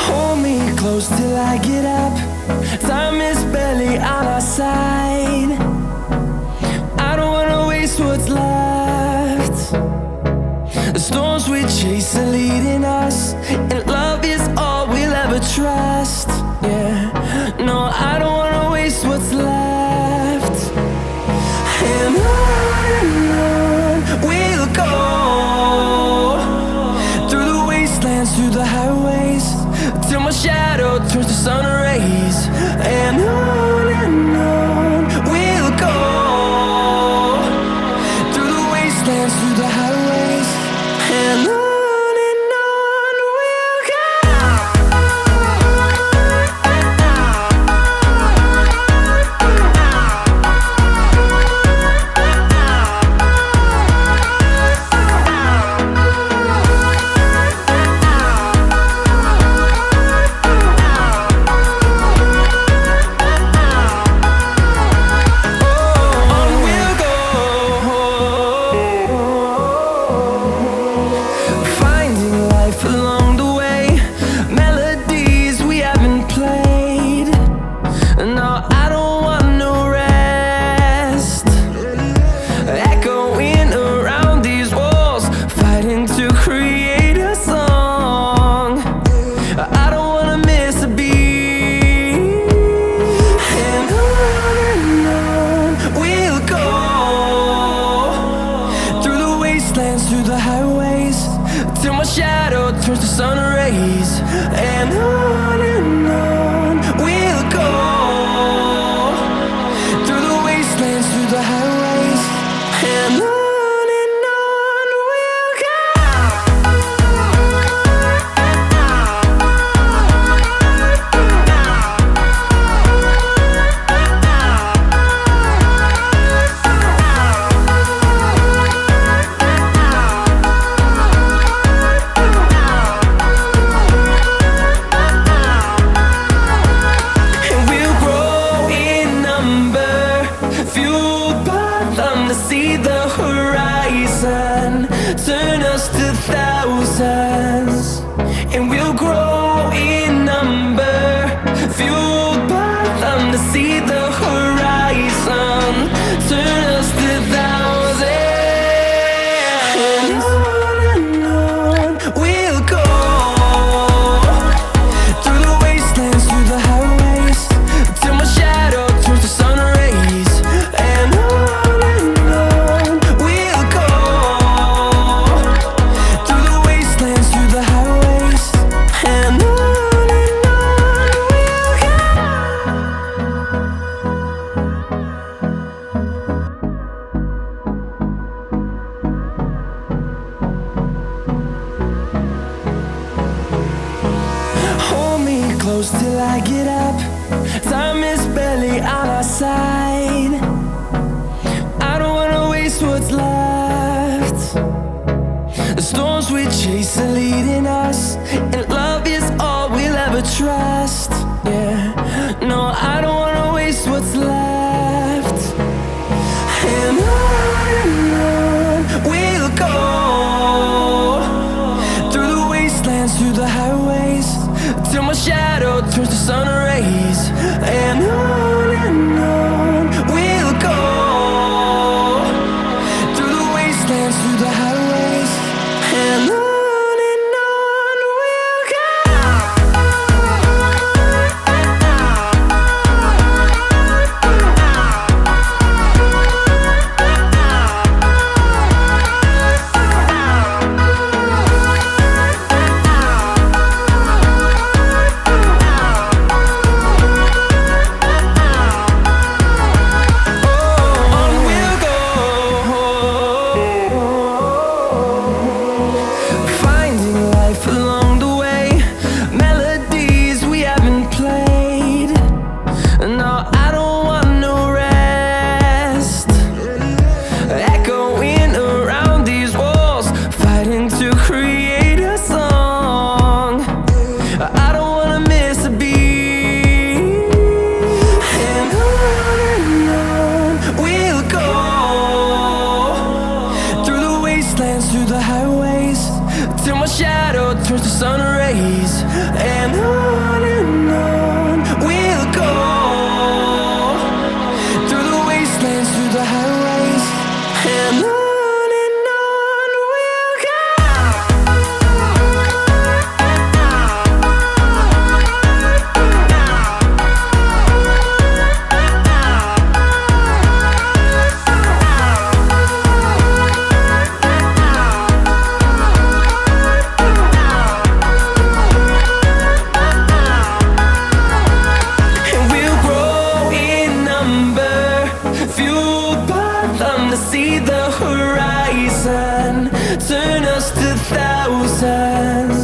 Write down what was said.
Hold me close till I get up. Time is barely on our side. I don't wanna waste what's left. The storms we chase are leading us, and love is all we'll ever trust. Yeah, no, I don't wanna waste what's left. And on we'll go, through the wastelands, through the highways, till my shadow turns to sun rays. And on we'll go, through the wastelands, through the highways, and on. Through the highways, till my shadow turns to sun rays. And on we'll go, through the wastelands, through the highways, and on. See the horizon turn us to thousands, and we'll grow in number, fueled by them to see the horizon turn us to thousands. And on we'll go, through the wastelands, through the highways, till my shadow turns to sun rays. And close till I get up. Time is barely on our side. I don't wanna waste what's left. The storms we chase are leading us, and love is all we'll ever trust. Yeah, no, I don't wanna waste what's left. And on we'll go, through the wastelands, through the highways, till my shadow turns to sun rays. And on turns.